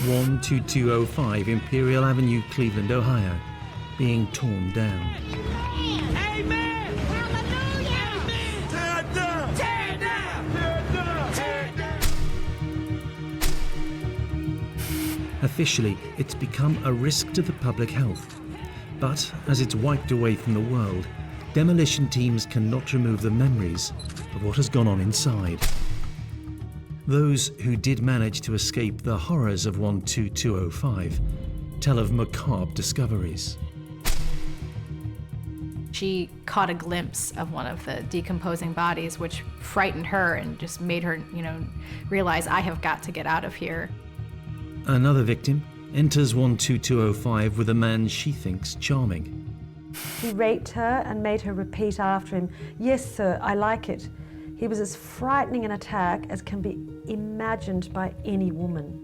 12205 Imperial Avenue, Cleveland, Ohio, being torn down. Amen! Hallelujah! Tear it down! Tear it down! Tear it down! Tear it down! Officially, it's become a risk to the public health. But as it's wiped away from the world, demolition teams cannot remove the memories of what has gone on inside. Those who did manage to escape the horrors of 12205 tell of macabre discoveries. She caught a glimpse of one of the decomposing bodies, which frightened her and just made her, realize, I have got to get out of here. Another victim enters 12205 with a man she thinks charming. He raped her and made her repeat after him, "Yes, sir, I like it." He was as frightening an attack as can be imagined by any woman.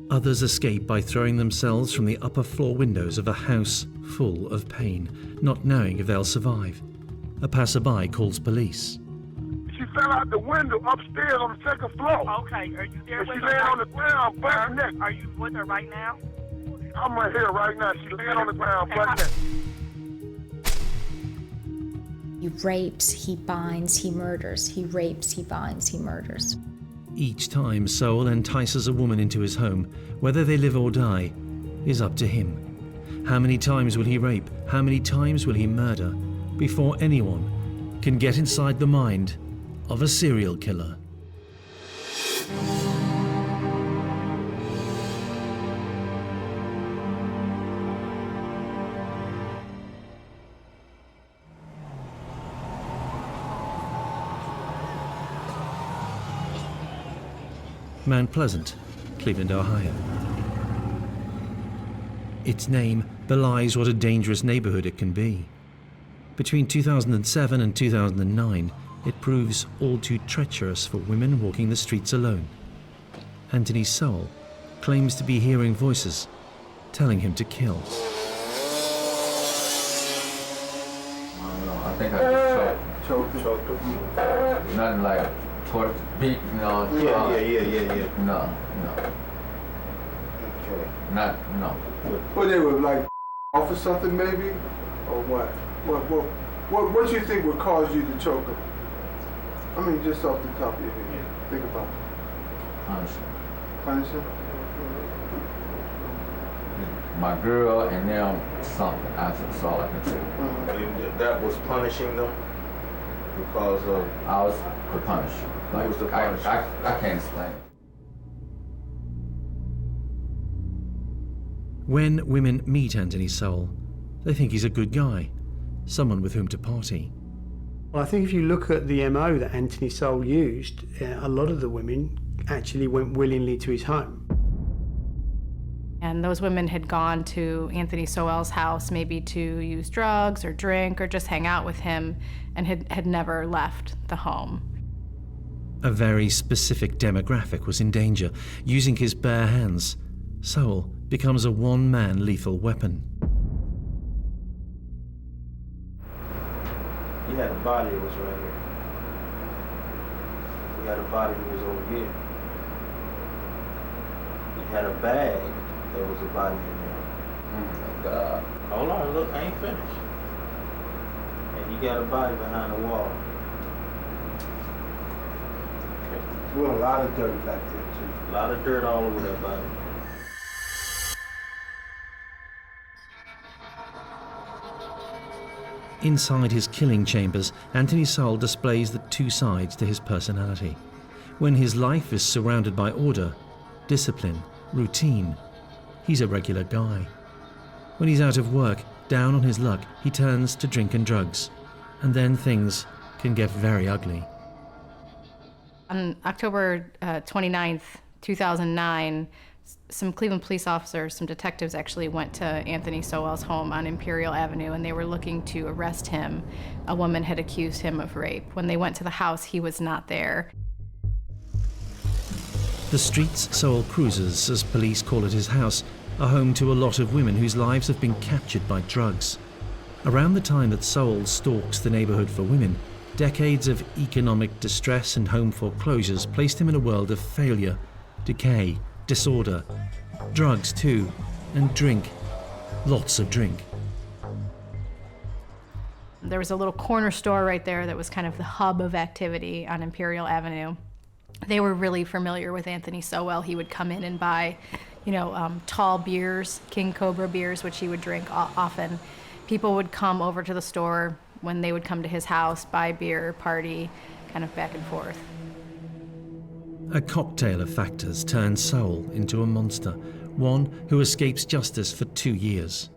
Others escape by throwing themselves from the upper floor windows of a house full of pain, not knowing if they'll survive. A passerby calls police. She fell out the window upstairs on the second floor. Okay, are you there And with she her? laying on the ground, butt neck. Are you with her right now? I'm right here right now. She laying on the ground, Okay, butt neck. He rapes, he binds, he murders. He rapes, he binds, he murders. Each time Sowell entices a woman into his home, whether they live or die, is up to him. How many times will he rape? How many times will he murder before anyone can get inside the mind of a serial killer? Mount Pleasant, Cleveland, Ohio. Its name belies what a dangerous neighborhood it can be. Between 2007 and 2009, it proves all too treacherous for women walking the streets alone. Anthony Sowell claims to be hearing voices telling him to kill. I think I choked him. Nothing like torture, beat, Yeah. No. Okay. No. What they were like off or something maybe? Or what? What you think would cause you to choke him? I mean, just off the top of your head. Think about it. Punish him? My girl and them something. That's all I can say. That was punishing them because of... I was the punish. Who was the punisher? I can't explain it. When women meet Anthony Sowell, they think he's a good guy, someone with whom to party. Well, I think if you look at the MO that Anthony Sowell used, a lot of the women actually went willingly to his home. And those women had gone to Anthony Sowell's house maybe to use drugs or drink or just hang out with him and had never left the home. A very specific demographic was in danger. Using his bare hands, Sowell becomes a one-man lethal weapon. You had a body that was right here. You had a body that was over here. You had a bag, there was a body in there. Oh, God. Hold on, look, I ain't finished. And you got a body behind the wall. Well, a lot of dirt back there too. A lot of dirt all over that body. Inside his killing chambers, Anthony Sowell displays the two sides to his personality. When his life is surrounded by order, discipline, routine, he's a regular guy. When he's out of work, down on his luck, he turns to drink and drugs. And then things can get very ugly. On October 29th, 2009, some Cleveland police officers, some detectives actually went to Anthony Sowell's home on Imperial Avenue, and they were looking to arrest him. A woman had accused him of rape. When they went to the house, he was not there. The streets Sowell cruises, as police call it his house, are home to a lot of women whose lives have been captured by drugs. Around the time that Sowell stalks the neighborhood for women, decades of economic distress and home foreclosures placed him in a world of failure, decay, disorder, Drugs too, and drink. Lots of drink. There was a little corner store right there that was kind of the hub of activity on Imperial Avenue. They were really familiar with Anthony Sowell. He would come in and buy, tall beers, King Cobra beers, which he would drink often. People would come over to the store when they would come to his house, buy beer, party, kind of back and forth. A cocktail of factors turns Sowell into a monster, one who escapes justice for 2 years.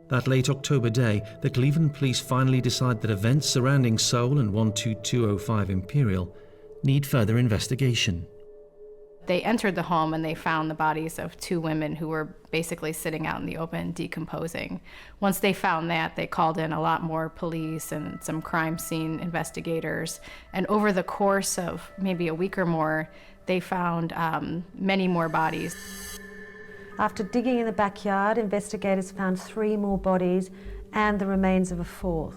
That late October day, the Cleveland police finally decide that events surrounding Sowell and 12205 Imperial need further investigation. They entered the home and they found the bodies of 2 women who were basically sitting out in the open, decomposing. Once they found that, they called in a lot more police and some crime scene investigators. And over the course of maybe a week or more, they found many more bodies. After digging in the backyard, investigators found 3 more bodies and the remains of a 4th.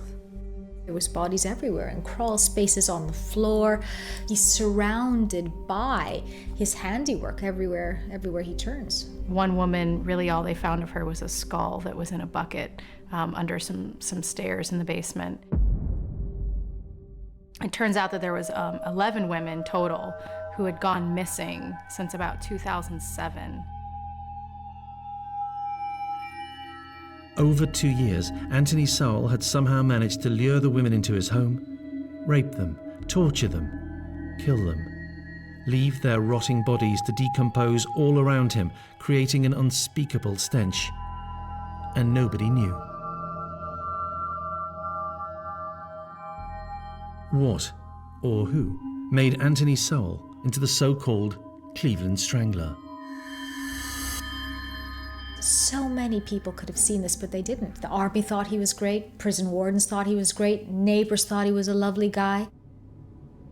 There was bodies everywhere, in crawl spaces on the floor. He's surrounded by his handiwork everywhere he turns. One woman, really all they found of her was a skull that was in a bucket under some stairs in the basement. It turns out that there was 11 women total who had gone missing since about 2007. Over 2 years, Anthony Sowell had somehow managed to lure the women into his home, rape them, torture them, kill them, leave their rotting bodies to decompose all around him, creating an unspeakable stench. And nobody knew. What, or who, made Anthony Sowell into the so-called Cleveland Strangler? So many people could have seen this, but they didn't. The army thought he was great, prison wardens thought he was great, neighbors thought he was a lovely guy.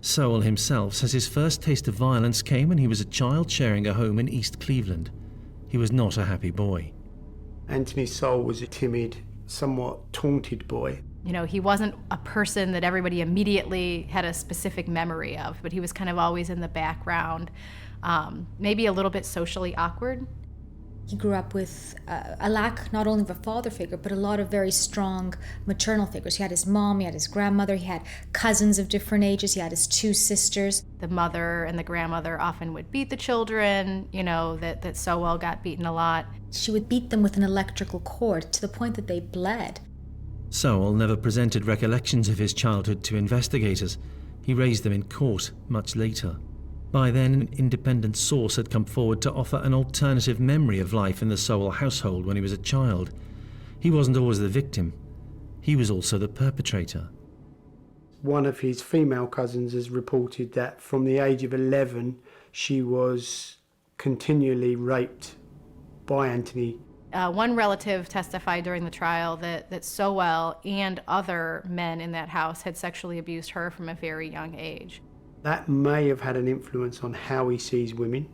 Sowell himself says his first taste of violence came when he was a child sharing a home in East Cleveland. He was not a happy boy. Anthony Sowell was a timid, somewhat taunted boy. He wasn't a person that everybody immediately had a specific memory of, but he was kind of always in the background, maybe a little bit socially awkward. He grew up with a lack not only of a father figure, but a lot of very strong maternal figures. He had his mom, he had his grandmother, he had cousins of different ages, he had his 2 sisters. The mother and the grandmother often would beat the children, that Sowell got beaten a lot. She would beat them with an electrical cord to the point that they bled. Sowell never presented recollections of his childhood to investigators. He raised them in court much later. By then, an independent source had come forward to offer an alternative memory of life in the Sowell household when he was a child. He wasn't always the victim. He was also the perpetrator. One of his female cousins has reported that from the age of 11, she was continually raped by Anthony. One relative testified during the trial that Sowell and other men in that house had sexually abused her from a very young age. That may have had an influence on how he sees women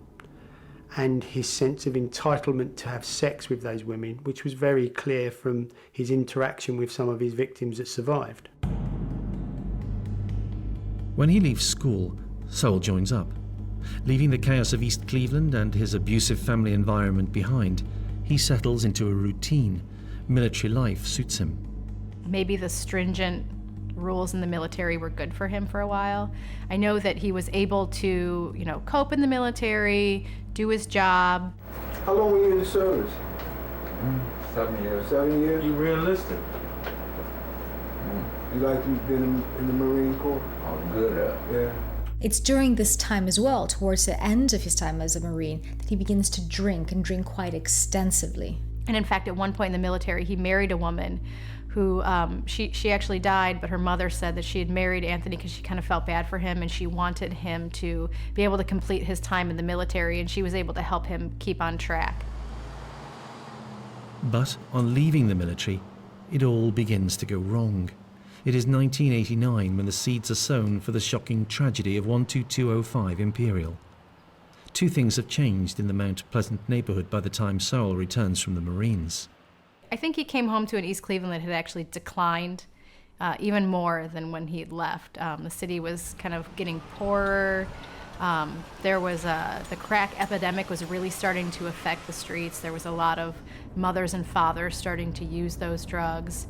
and his sense of entitlement to have sex with those women, which was very clear from his interaction with some of his victims that survived. When he leaves school, Sowell joins up. Leaving the chaos of East Cleveland and his abusive family environment behind, he settles into a routine. Military life suits him. Maybe the stringent rules in the military were good for him for a while. I know that he was able to, cope in the military, do his job. How long were you in the service? 7 years. 7 years? You realistic. You like to be in the Marine Corps? I'm good at it. Yeah. It's during this time as well, towards the end of his time as a Marine, that he begins to drink and drink quite extensively. And in fact, at one point in the military, he married a woman who, she actually died, but her mother said that she had married Anthony because she kind of felt bad for him and she wanted him to be able to complete his time in the military, and she was able to help him keep on track. But on leaving the military, it all begins to go wrong. It is 1989 when the seeds are sown for the shocking tragedy of 12205 Imperial. 2 things have changed in the Mount Pleasant neighborhood by the time Sowell returns from the Marines. I think he came home to an East Cleveland that had actually declined even more than when he had left. The city was kind of getting poorer. There was the crack epidemic was really starting to affect the streets. There was a lot of mothers and fathers starting to use those drugs.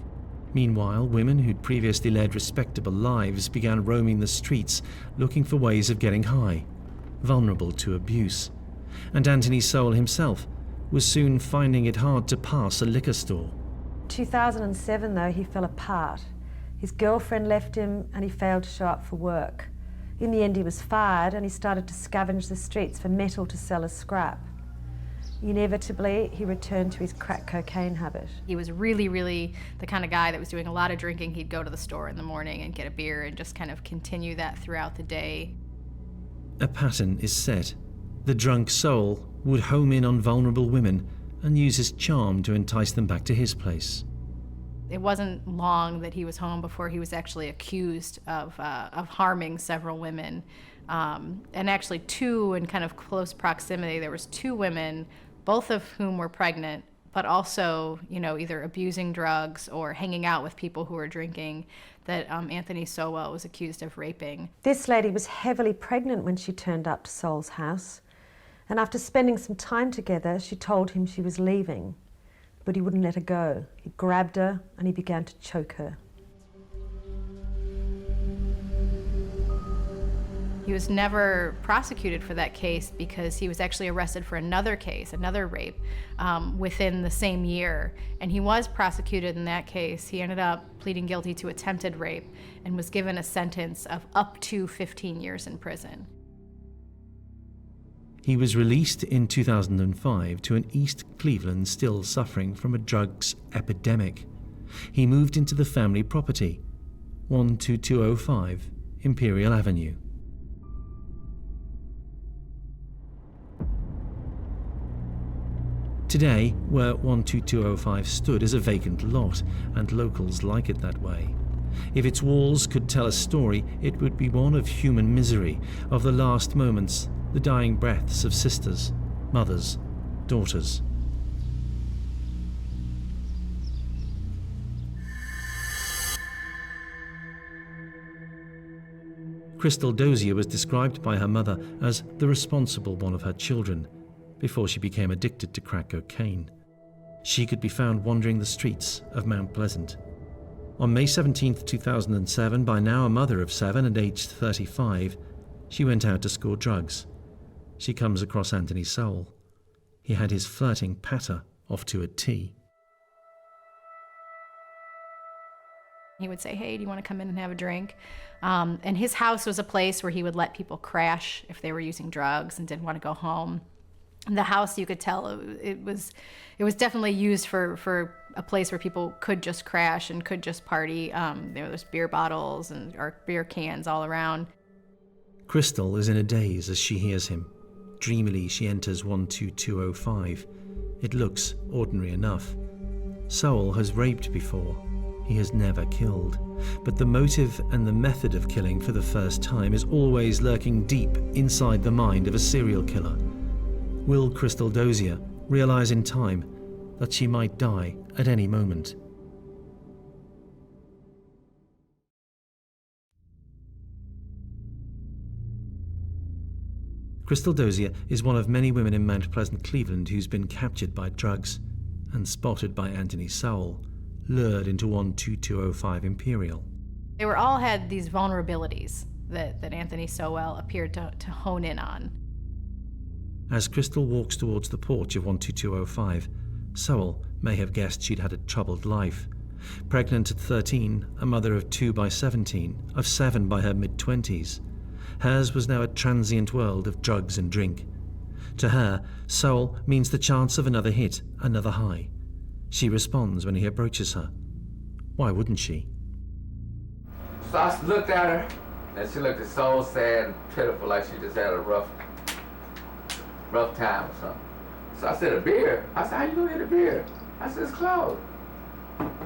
Meanwhile, women who'd previously led respectable lives began roaming the streets looking for ways of getting high, vulnerable to abuse. And Anthony Sowell himself was soon finding it hard to pass a liquor store. 2007, though, he fell apart. His girlfriend left him and he failed to show up for work. In the end, he was fired and he started to scavenge the streets for metal to sell as scrap. Inevitably, he returned to his crack cocaine habit. He was really the kind of guy that was doing a lot of drinking. He'd go to the store in the morning and get a beer and just kind of continue that throughout the day. A pattern is set. The drunk Sowell would home in on vulnerable women and use his charm to entice them back to his place. It wasn't long that he was home before he was actually accused of harming several women. And actually two in kind of close proximity. There was two women, both of whom were pregnant, but also, either abusing drugs or hanging out with people who were drinking, that Anthony Sowell was accused of raping. This lady was heavily pregnant when she turned up to Sowell's house. And after spending some time together, she told him she was leaving, but he wouldn't let her go. He grabbed her and he began to choke her. He was never prosecuted for that case because he was actually arrested for another case, another rape, within the same year. And he was prosecuted in that case. He ended up pleading guilty to attempted rape and was given a sentence of up to 15 years in prison. He was released in 2005 to an East Cleveland still suffering from a drugs epidemic. He moved into the family property, 12205 Imperial Avenue. Today, where 12205 stood is a vacant lot, and locals like it that way. If its walls could tell a story, it would be one of human misery, of the last moments, the dying breaths of sisters, mothers, daughters. Crystal Dozier was described by her mother as the responsible one of her children, before she became addicted to crack cocaine. She could be found wandering the streets of Mount Pleasant. On May 17, 2007, by now a mother of 7 and aged 35, she went out to score drugs. She comes across Anthony Sowell. He had his flirting patter off to a T. He would say, "Hey, do you want to come in and have a drink?" And his house was a place where he would let people crash if they were using drugs and didn't want to go home. The house, you could tell, it was definitely used for a place where people could just crash and could just party. There's beer bottles or beer cans all around. Crystal is in a daze as she hears him. Dreamily, she enters 12205. It looks ordinary enough. Sowell has raped before. He has never killed. But the motive and the method of killing for the first time is always lurking deep inside the mind of a serial killer. Will Crystal Dozier realize in time that she might die at any moment? Crystal Dozier is one of many women in Mount Pleasant, Cleveland, who's been captured by drugs and spotted by Anthony Sowell, lured into 12205 Imperial. They all had these vulnerabilities that Anthony Sowell appeared to hone in on. As Crystal walks towards the porch of 12205, Sowell may have guessed she'd had a troubled life. Pregnant at 13, a mother of 2 by 17, of 7 by her mid-20s. Hers was now a transient world of drugs and drink. To her, Sowell means the chance of another hit, another high. She responds when he approaches her. Why wouldn't she? So I looked at her, and she looked so sad and pitiful, like she just had a rough time or something. So I said, "A beer?" I said, "How you gonna get a beer?" I said, "It's closed."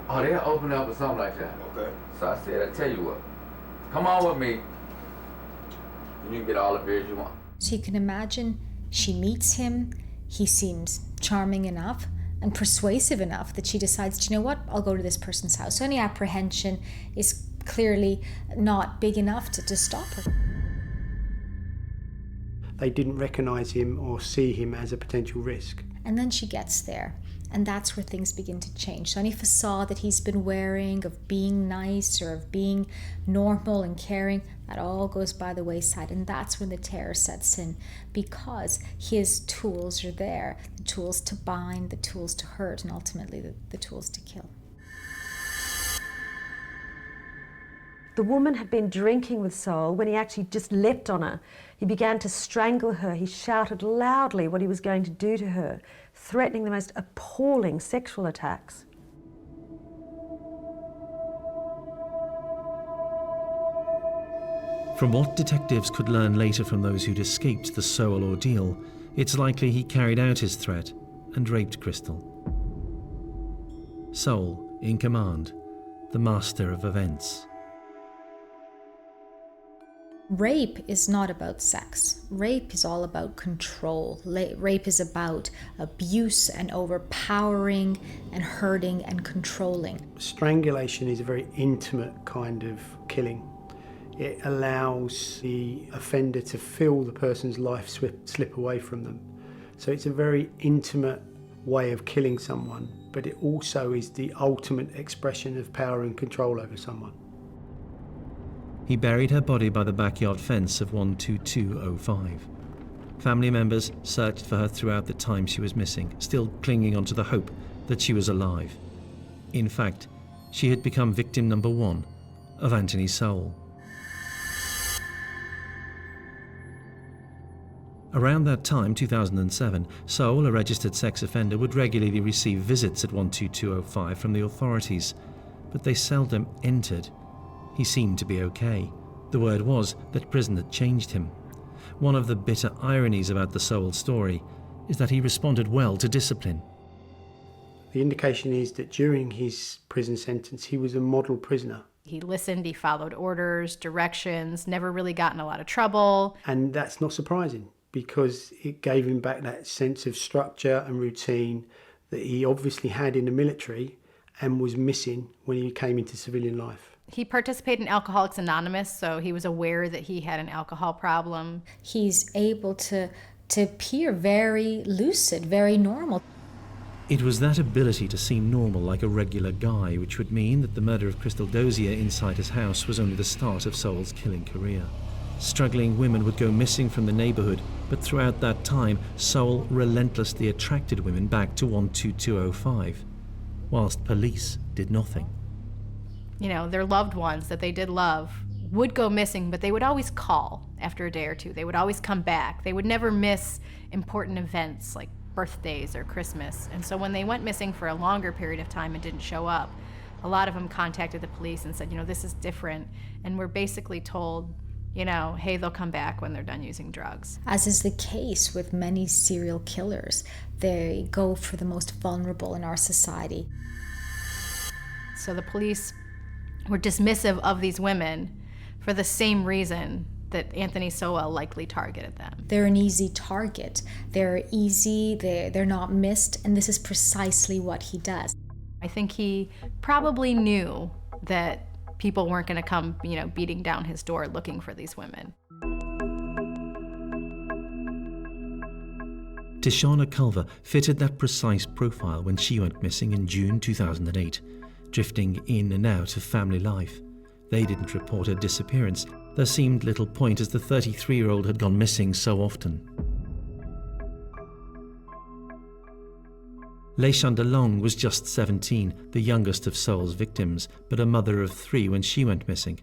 "Oh, they'll open up or something like that." Okay. So I said, "I tell you what, come on with me, and you can get all the beers you want." So you can imagine she meets him, he seems charming enough and persuasive enough that she decides, you know what, I'll go to this person's house. So any apprehension is clearly not big enough to stop her. They didn't recognise him or see him as a potential risk. And then she gets there, and that's where things begin to change. So any facade that he's been wearing of being nice or of being normal and caring, that all goes by the wayside. And that's when the terror sets in, because his tools are there. The tools to bind, the tools to hurt, and ultimately the tools to kill. The woman had been drinking with Sowell when he actually just leapt on her. He began to strangle her. He shouted loudly what he was going to do to her, threatening the most appalling sexual attacks. From what detectives could learn later from those who'd escaped the Sowell ordeal, it's likely he carried out his threat and raped Crystal. Sowell, in command, the master of events. Rape is not about sex. Rape is all about control. Rape is about abuse and overpowering and hurting and controlling. Strangulation is a very intimate kind of killing. It allows the offender to feel the person's life slip away from them. So it's a very intimate way of killing someone, but it also is the ultimate expression of power and control over someone. He buried her body by the backyard fence of 12205. Family members searched for her throughout the time she was missing, still clinging onto the hope that she was alive. In fact, she had become victim number 1 of Anthony Sowell. Around that time, 2007, Sowell, a registered sex offender, would regularly receive visits at 12205 from the authorities, but they seldom entered. He seemed to be okay. The word was that prison had changed him. One of the bitter ironies about the Sowell story is that he responded well to discipline. The indication is that during his prison sentence, he was a model prisoner. He listened, he followed orders, directions, never really got in a lot of trouble. And that's not surprising, because it gave him back that sense of structure and routine that he obviously had in the military and was missing when he came into civilian life. He participated in Alcoholics Anonymous, so he was aware that he had an alcohol problem. He's able to appear very lucid, very normal. It was that ability to seem normal, like a regular guy, which would mean that the murder of Crystal Dozier inside his house was only the start of Sowell's killing career. Struggling women would go missing from the neighborhood, but throughout that time, Sowell relentlessly attracted women back to 12205, whilst police did nothing. You know, their loved ones that they did love would go missing, but they would always call after a day or two. They would always come back. They would never miss important events like birthdays or Christmas. And so when they went missing for a longer period of time and didn't show up, a lot of them contacted the police and said, you know, this is different. And we're basically told, you know, hey, they'll come back when they're done using drugs. As is the case with many serial killers, they go for the most vulnerable in our society. So the police were dismissive of these women for the same reason that Anthony Sowell likely targeted them. They're an easy target. They're easy, they're not missed, and this is precisely what he does. I think he probably knew that people weren't going to come, you know, beating down his door looking for these women. Tishana Culver fitted that precise profile when she went missing in June 2008. Drifting in and out of family life. They didn't report her disappearance. There seemed little point as the 33-year-old had gone missing so often. Leishanda Long was just 17, the youngest of Sowell's victims, but a mother of 3 when she went missing.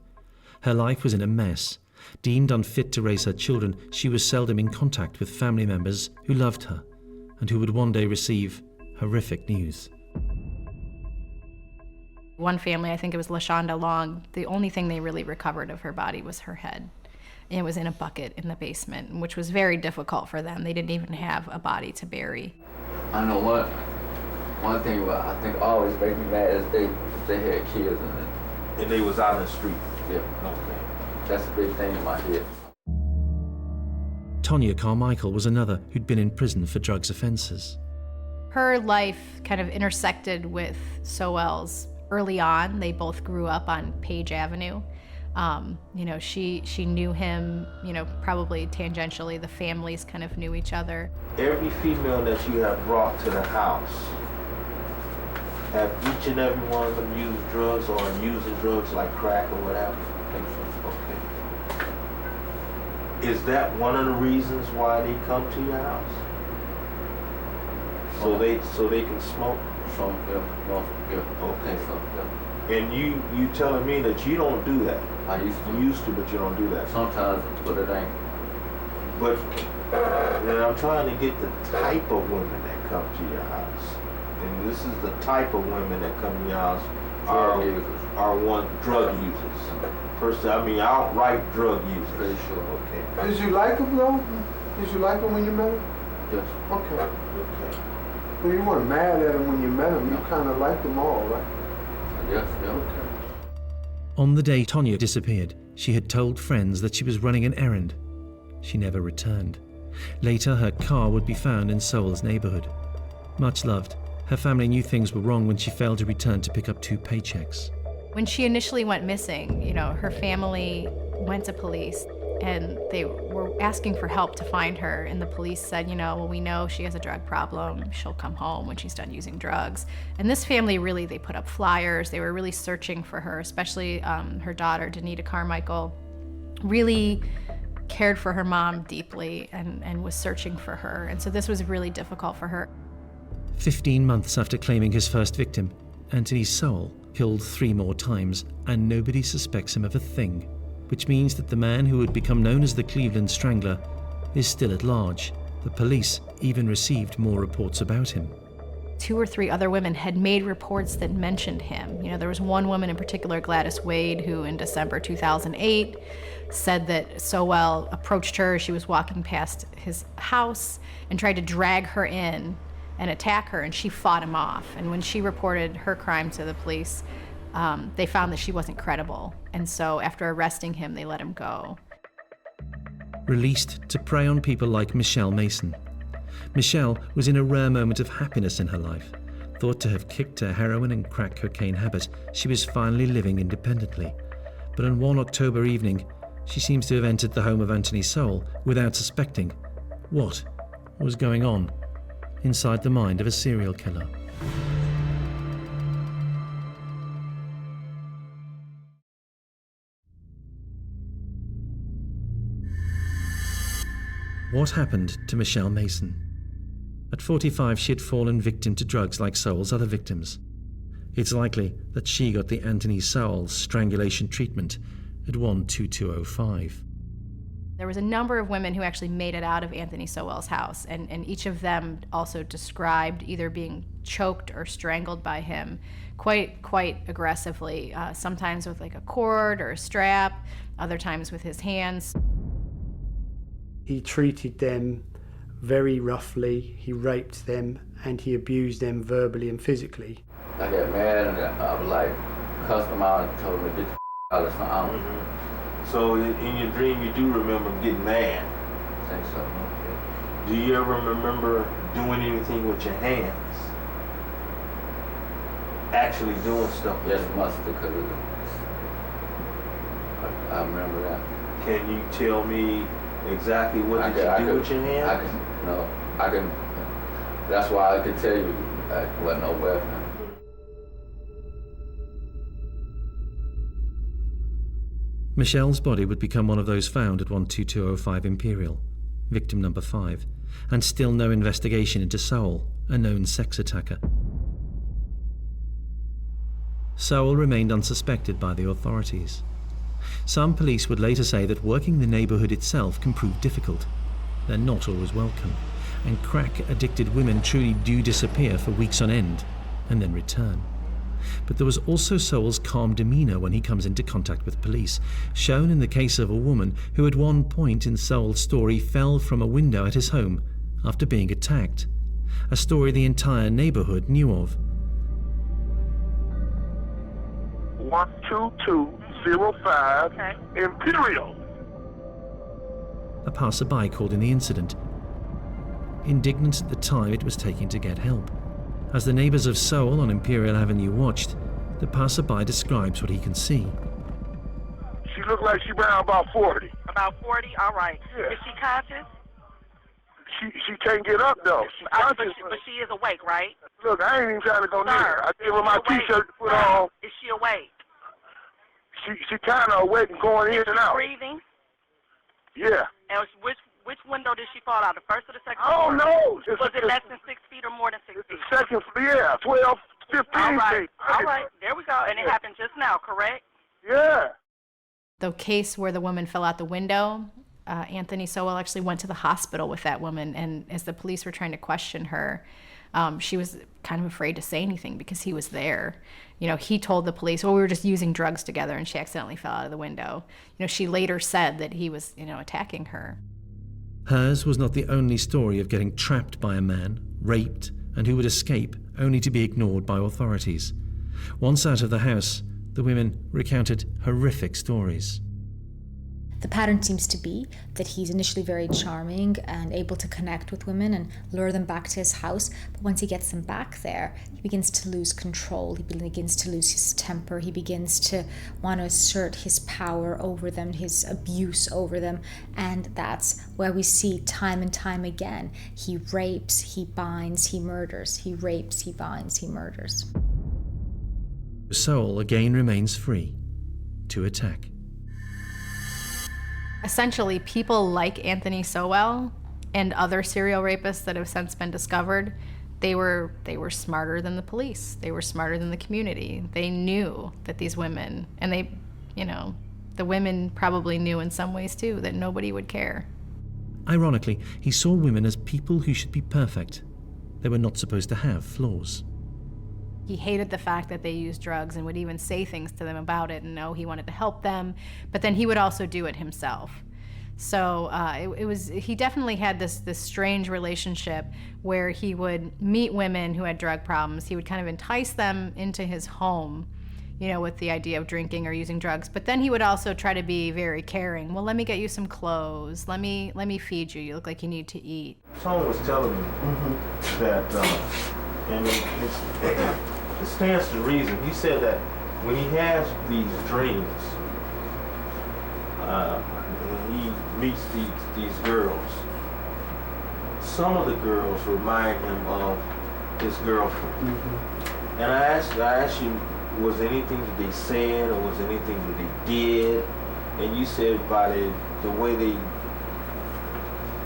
Her life was in a mess. Deemed unfit to raise her children, she was seldom in contact with family members who loved her and who would one day receive horrific news. One family, I think it was LaShonda Long, the only thing they really recovered of her body was her head. And it was in a bucket in the basement, which was very difficult for them. They didn't even have a body to bury. I know one thing about I think always make me mad is they had kids in it. And they was out in the street. Yeah. Okay. That's a big thing in my head. Tonya Carmichael was another who'd been in prison for drugs offences. Her life kind of intersected with Sowell's. Early on, they both grew up on Page Avenue. You know, she knew him, you know, probably tangentially. The families kind of knew each other. Every female that you have brought to the house, have each and every one of them used drugs or using drugs like crack or whatever? Okay. Is that one of the reasons why they come to your house? So they can smoke? Okay. And you telling me that you don't do that? I used to, but you don't do that. Sometimes, but it ain't. But then I'm trying to get the type of women that come to your house. And this is the type of women that come to your house are one drug users. Outright drug users. Pretty sure. Okay. Did you like them though? Did you like them when you met them? Yes. Okay. Well, you weren't mad at them when you met them. You kind of liked them all, right? Yes. Okay. On the day Tonya disappeared, she had told friends that she was running an errand. She never returned. Later, her car would be found in Sowell's neighborhood. Much loved, her family knew things were wrong when she failed to return to pick up 2 paychecks. When she initially went missing, you know, her family went to police and they were asking for help to find her. And the police said, you know, well, we know she has a drug problem. She'll come home when she's done using drugs. And this family really, they put up flyers. They were really searching for her, especially her daughter, Danita Carmichael, really cared for her mom deeply and was searching for her. And so this was really difficult for her. 15 months after claiming his first victim, Anthony Sowell killed 3 more times, and nobody suspects him of a thing, which means that the man who would become known as the Cleveland Strangler is still at large. The police even received more reports about him. 2 or 3 other women had made reports that mentioned him. You know, there was one woman in particular, Gladys Wade, who in December 2008 said that Sowell approached her. She was walking past his house and tried to drag her in and attack her, and she fought him off. And when she reported her crime to the police, they found that she wasn't credible. And so after arresting him, they let him go. Released to prey on people like Michelle Mason. Michelle was in a rare moment of happiness in her life. Thought to have kicked her heroin and crack cocaine habit, she was finally living independently. But on one October evening, she seems to have entered the home of Anthony Sowell without suspecting what was going on inside the mind of a serial killer. What happened to Michelle Mason? At 45, she had fallen victim to drugs like Sowell's other victims. It's likely that she got the Anthony Sowell strangulation treatment at 12205. There was a number of women who actually made it out of Anthony Sowell's house, and each of them also described either being choked or strangled by him quite aggressively, sometimes with like a cord or a strap, other times with his hands. He treated them very roughly, he raped them, and he abused them verbally and physically. I got mad and I was like, cussed him out and told him to get the out of something. So in your dream, you do remember getting mad? I think so. Okay. Do you ever remember doing anything with your hands? Actually doing stuff? Yes, must, because I remember that. Can you tell me exactly what did you do with your hands? I can. That's why I could tell you it wasn't no weapon. Michelle's body would become one of those found at 12205 Imperial, victim number 5, and still no investigation into Sowell, a known sex attacker. Sowell remained unsuspected by the authorities. Some police would later say that working the neighborhood itself can prove difficult. They're not always welcome, and crack-addicted women truly do disappear for weeks on end and then return. But there was also Sowell's calm demeanor when he comes into contact with police, shown in the case of a woman who at one point in Sowell's story fell from a window at his home after being attacked, a story the entire neighborhood knew of. 12205 Imperial. A passerby called in the incident. Indignant at the time it was taking to get help. As the neighbors of Sowell on Imperial Avenue watched, the passerby describes what he can see. She look like she around about 40. About 40? All right. Yeah. Is she conscious? She can't get up, though. But she is awake, right? Look, I ain't even trying to go near her. I gave her my Awake. T-shirt to put on. Is she awake? She kind of awake and going in and out. Breathing? Yeah. And which window did she fall out? The first or the second? I don't know. Was it less than 6 feet or more than 6 feet? Second, yeah, 12, 15 All right. feet. All right. There we go. And it happened just now, correct? Yeah. The case where the woman fell out the window, Anthony Sowell actually went to the hospital with that woman, and as the police were trying to question her, she was kind of afraid to say anything because he was there. You know, he told the police, well, we were just using drugs together, and she accidentally fell out of the window. You know, she later said that he was, attacking her. Hers was not the only story of getting trapped by a man, raped, and who would escape only to be ignored by authorities. Once out of the house, the women recounted horrific stories. The pattern seems to be that he's initially very charming and able to connect with women and lure them back to his house. But once he gets them back there, he begins to lose control. He begins to lose his temper. He begins to want to assert his power over them, his abuse over them. And that's where we see time and time again. He rapes, he binds, he murders. He rapes, he binds, he murders. Sowell again remains free to attack. Essentially, people like Anthony Sowell and other serial rapists that have since been discovered, they were smarter than the police. They were smarter than the community. They knew that these women, and they, the women probably knew in some ways too, that nobody would care. Ironically, he saw women as people who should be perfect. They were not supposed to have flaws. He hated the fact that they used drugs and would even say things to them about it, and know he wanted to help them, but then he would also do it himself. So he definitely had this strange relationship where he would meet women who had drug problems. He would kind of entice them into his home, with the idea of drinking or using drugs, but then he would also try to be very caring. Well, let me get you some clothes. Let me feed you. You look like you need to eat. Someone was telling me that, and it stands to reason. He said that when he has these dreams, he meets these girls. Some of the girls remind him of his girlfriend. Mm-hmm. And I asked you, was anything that they said or was anything that they did? And you said by the way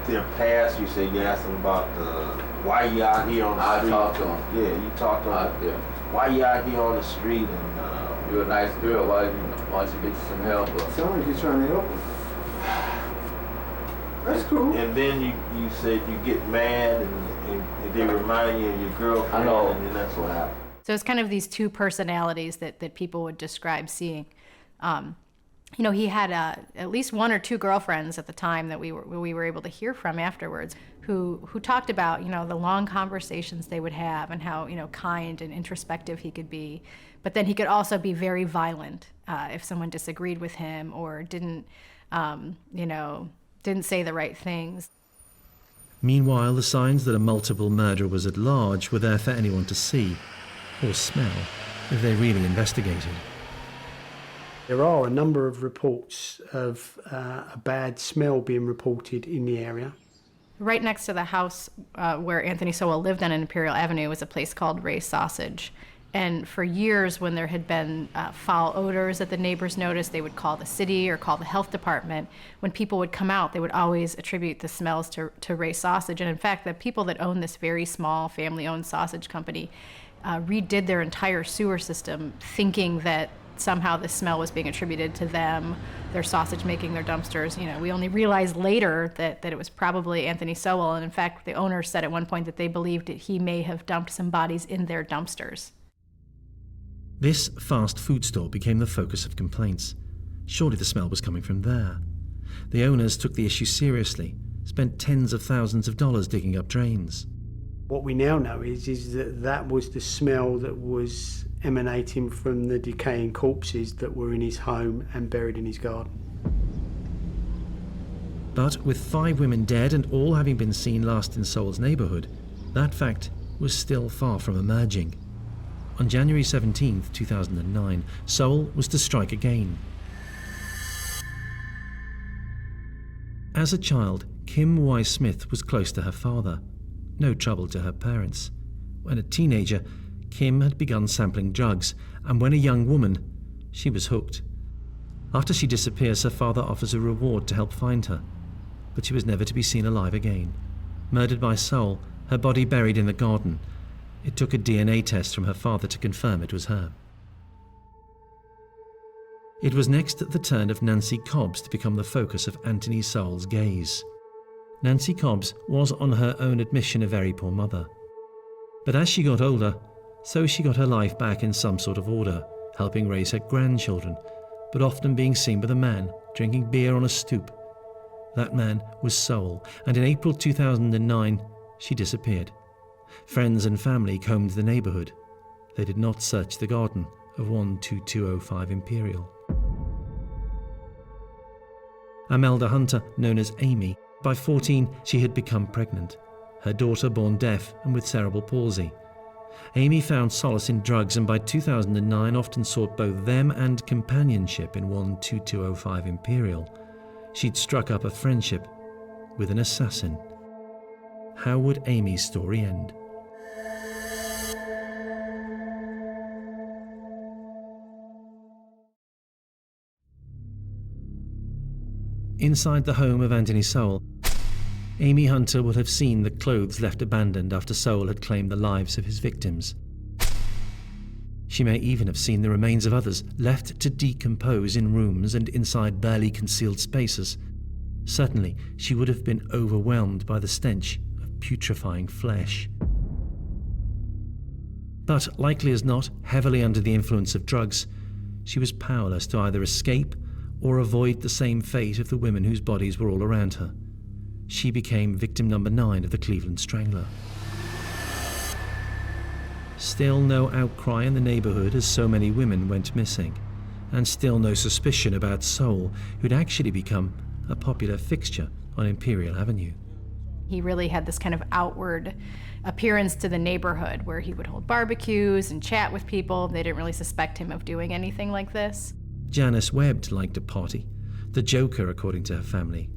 their past, you said you asked them about why you out here on the street. I talked to them. Yeah, you talked to them. Yeah. Why you out here on the street? And you're a nice girl. Why don't you get you some help? Somebody's trying to help him. That's cool. And then you said you get mad and they remind you of your girlfriend. I know. And then that's what happened. So it's kind of these two personalities that people would describe seeing. He had at least one or two girlfriends at the time that we were able to hear from afterwards who talked about, the long conversations they would have and how, kind and introspective he could be. But then he could also be very violent if someone disagreed with him or didn't say the right things. Meanwhile, the signs that a multiple murder was at large were there for anyone to see or smell if they really investigated. There are a number of reports of a bad smell being reported in the area. Right next to the house where Anthony Sowell lived on Imperial Avenue was a place called Ray's Sausage. And for years, when there had been foul odors that the neighbors noticed, they would call the city or call the health department. When people would come out, they would always attribute the smells to Ray's Sausage. And in fact, the people that owned this very small family-owned sausage company redid their entire sewer system thinking that somehow the smell was being attributed to them, their sausage making, their dumpsters. We only realized later that it was probably Anthony Sowell. And in fact, the owner said at one point that they believed that he may have dumped some bodies in their dumpsters. This fast food store became the focus of complaints. Surely the smell was coming from there. The owners took the issue seriously, spent tens of thousands of dollars digging up drains. What we now know is that was the smell that was emanating from the decaying corpses that were in his home and buried in his garden. But with 5 women dead and all having been seen last in Sowell's neighborhood, that fact was still far from emerging. On January 17, 2009, Sowell was to strike again. As a child, Kim Y. Smith was close to her father, no trouble to her parents. When a teenager, Kim had begun sampling drugs, and when a young woman, she was hooked. After she disappears, her father offers a reward to help find her, but she was never to be seen alive again. Murdered by Sowell, her body buried in the garden. It took a DNA test from her father to confirm it was her. It was next the turn of Nancy Cobbs to become the focus of Anthony Sowell's gaze. Nancy Cobbs was, on her own admission, a very poor mother. But as she got older, so she got her life back in some sort of order, helping raise her grandchildren, but often being seen with a man drinking beer on a stoop. That man was Sowell, and in April 2009, she disappeared. Friends and family combed the neighbourhood. They did not search the garden of 12205 Imperial. Amelda Hunter, known as Amy, by 14 she had become pregnant, her daughter born deaf and with cerebral palsy. Amy found solace in drugs and by 2009 often sought both them and companionship in 12205 Imperial. She'd struck up a friendship with an assassin. How would Amy's story end? Inside the home of Anthony Sowell, Amy Hunter will have seen the clothes left abandoned after Sowell had claimed the lives of his victims. She may even have seen the remains of others left to decompose in rooms and inside barely concealed spaces. Certainly, she would have been overwhelmed by the stench of putrefying flesh. But, likely as not, heavily under the influence of drugs, she was powerless to either escape or avoid the same fate of the women whose bodies were all around her. She became victim number 9 of the Cleveland Strangler. Still no outcry in the neighbourhood as so many women went missing, and still no suspicion about Sowell, who'd actually become a popular fixture on Imperial Avenue. He really had this kind of outward appearance to the neighborhood where he would hold barbecues and chat with people. They didn't really suspect him of doing anything like this. Janice Webb liked to party, the joker according to her family.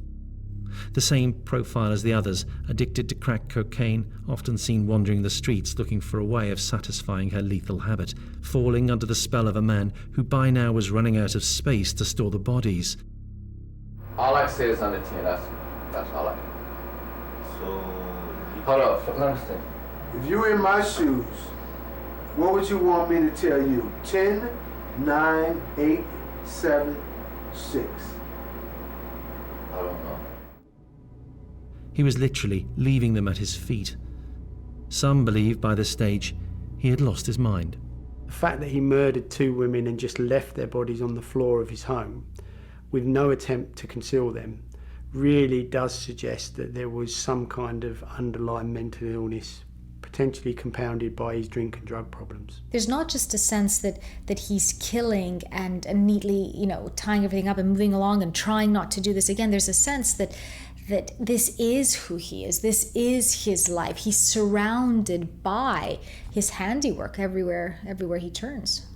The same profile as the others, addicted to crack cocaine, often seen wandering the streets looking for a way of satisfying her lethal habit, falling under the spell of a man who by now was running out of space to store the bodies. All I say is under 10, that's all I. So, hold up, let me see. If you were in my shoes, what would you want me to tell you? 10, 9, 8, 7, 6. I don't know. He was literally leaving them at his feet. Some believe by this stage he had lost his mind. The fact that he murdered 2 women and just left their bodies on the floor of his home with no attempt to conceal them really does suggest that there was some kind of underlying mental illness, potentially compounded by his drink and drug problems. There's not just a sense that he's killing and neatly, tying everything up and moving along and trying not to do this again. There's a sense that this is who he is. This is his life. He's surrounded by his handiwork everywhere he turns.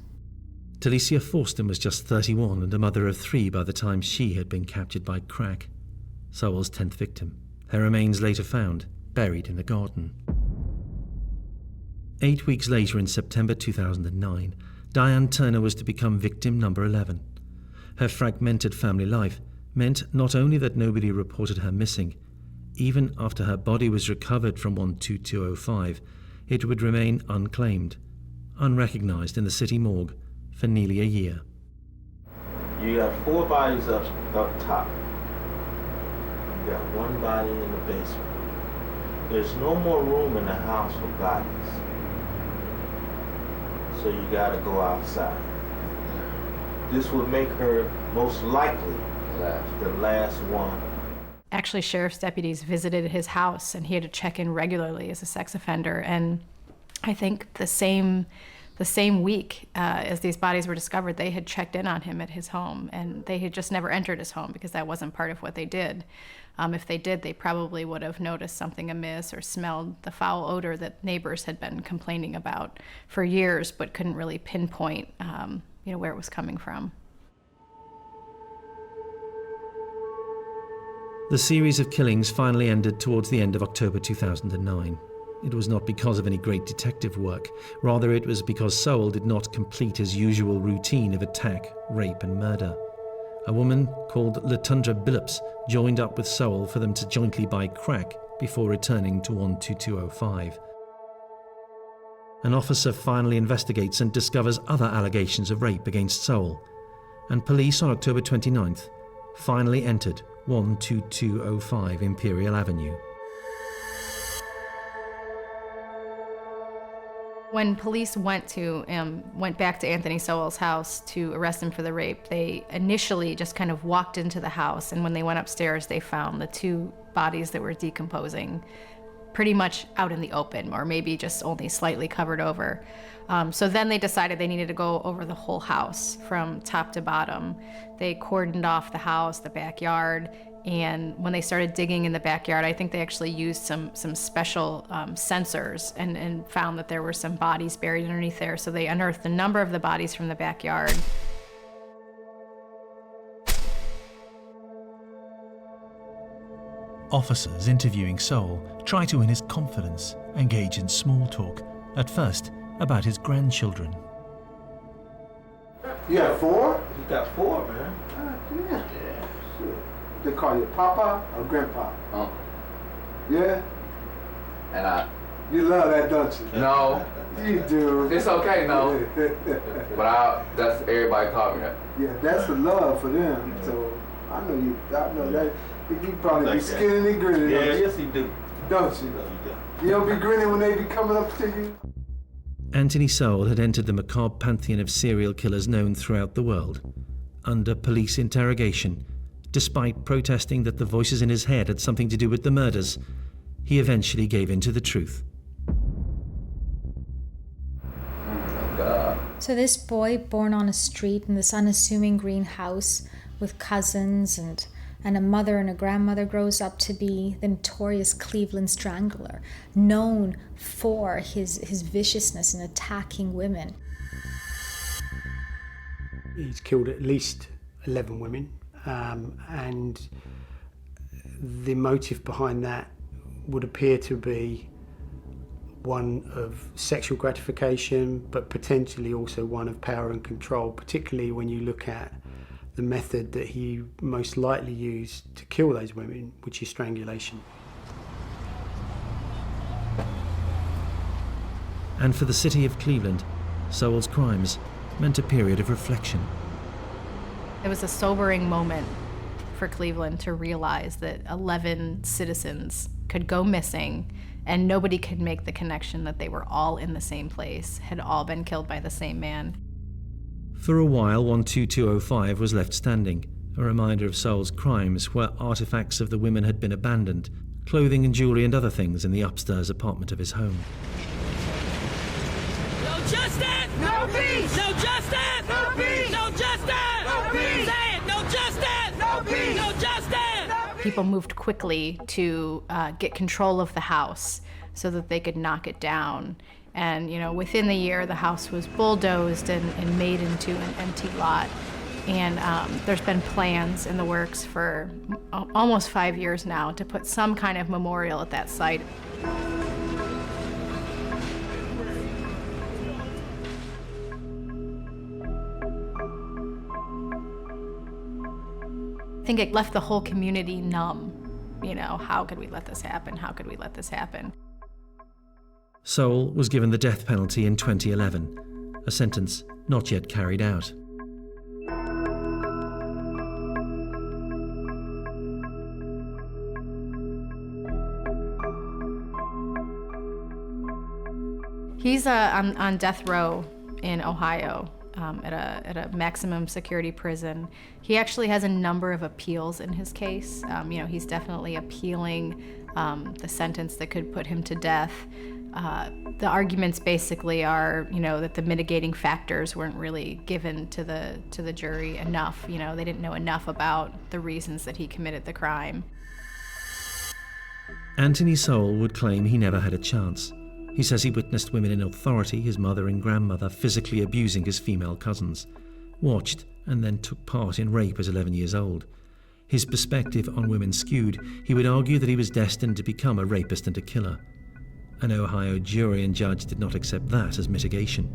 Talicia Forston was just 31 and a mother of 3 by the time she had been captured by crack. Sowell's 10th victim. Her remains later found, buried in the garden. 8 weeks later, in September 2009, Diane Turner was to become victim number 11. Her fragmented family life meant not only that nobody reported her missing, even after her body was recovered from 12205, it would remain unclaimed, unrecognised in the city morgue for nearly a year. You got 4 bodies up top. You got 1 body in the basement. There's no more room in the house for bodies. So you gotta go outside. This would make her most likely the last one. Actually, sheriff's deputies visited his house and he had to check in regularly as a sex offender. And I think the same week as these bodies were discovered, they had checked in on him at his home, and they had just never entered his home because that wasn't part of what they did. If they did, they probably would have noticed something amiss or smelled the foul odor that neighbors had been complaining about for years, but couldn't really pinpoint, where it was coming from. The series of killings finally ended towards the end of October 2009. It was not because of any great detective work. Rather, it was because Sowell did not complete his usual routine of attack, rape and murder. A woman called Latundra Billups joined up with Sowell for them to jointly buy crack before returning to 12205. An officer finally investigates and discovers other allegations of rape against Sowell, and police on October 29th finally entered 12205 Imperial Avenue. When police went back to Anthony Sowell's house to arrest him for the rape, they initially just kind of walked into the house, and when they went upstairs, they found the two bodies that were decomposing pretty much out in the open, or maybe just only slightly covered over. So then they decided they needed to go over the whole house from top to bottom. They cordoned off the house, the backyard, and when they started digging in the backyard, I think they actually used some special sensors and found that there were some bodies buried underneath there. So they unearthed a number of the bodies from the backyard. Officers interviewing Sowell try to win his confidence, engage in small talk, at first about his grandchildren. You got 4? You got 4, man. Yeah. Shit. They call you Papa or Grandpa? Yeah? And You love that, don't you? no, You do. it's okay, no. But that's everybody call me that. Yeah, that's the love for them. So I know that. You probably Like be skinning and grinning. Yeah, don't you? yes, he do. Don't you? No, he do. You don't be grinning when they be coming up to you? Anthony Sowell had entered the macabre pantheon of serial killers known throughout the world. Under police interrogation, despite protesting that the voices in his head had something to do with the murders, he eventually gave in to the truth. So this boy born on a street in this unassuming green house with cousins and a mother and a grandmother grows up to be the notorious Cleveland Strangler, known for his viciousness in attacking women. He's killed at least 11 women, and the motive behind that would appear to be one of sexual gratification, but potentially also one of power and control, particularly when you look at the method that he most likely used to kill those women, which is strangulation. And for the city of Cleveland, Sowell's crimes meant a period of reflection. It was a sobering moment for Cleveland to realize that 11 citizens could go missing and nobody could make the connection that they were all in the same place, had all been killed by the same man. For a while, 12205 was left standing, a reminder of Sowell's crimes, where artifacts of the women had been abandoned, clothing and jewelry and other things in the upstairs apartment of his home. No justice! No peace! No justice! No peace! No justice! No peace! Say it! No justice! No peace! No justice! People moved quickly to get control of the house so that they could knock it down. And, within the year, the house was bulldozed and made into an empty lot. And there's been plans in the works for almost 5 years now to put some kind of memorial at that site. I think it left the whole community numb. How could we let this happen? How could we let this happen? Sowell was given the death penalty in 2011, a sentence not yet carried out. He's on death row in Ohio at a maximum security prison. He actually has a number of appeals in his case. He's definitely appealing the sentence that could put him to death. The arguments basically are, that the mitigating factors weren't really given to the jury enough. They didn't know enough about the reasons that he committed the crime. Anthony Sowell would claim he never had a chance. He says he witnessed women in authority, his mother and grandmother, physically abusing his female cousins, watched and then took part in rape as 11 years old. His perspective on women skewed, he would argue that he was destined to become a rapist and a killer. An Ohio jury and judge did not accept that as mitigation.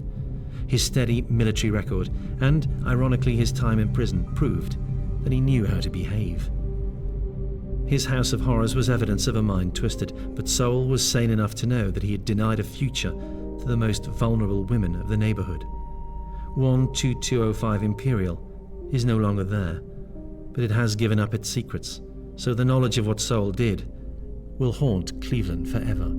His steady military record and, ironically, his time in prison proved that he knew how to behave. His house of horrors was evidence of a mind twisted, but Sowell was sane enough to know that he had denied a future to the most vulnerable women of the neighborhood. 12205 Imperial is no longer there, but it has given up its secrets, so the knowledge of what Sowell did will haunt Cleveland forever.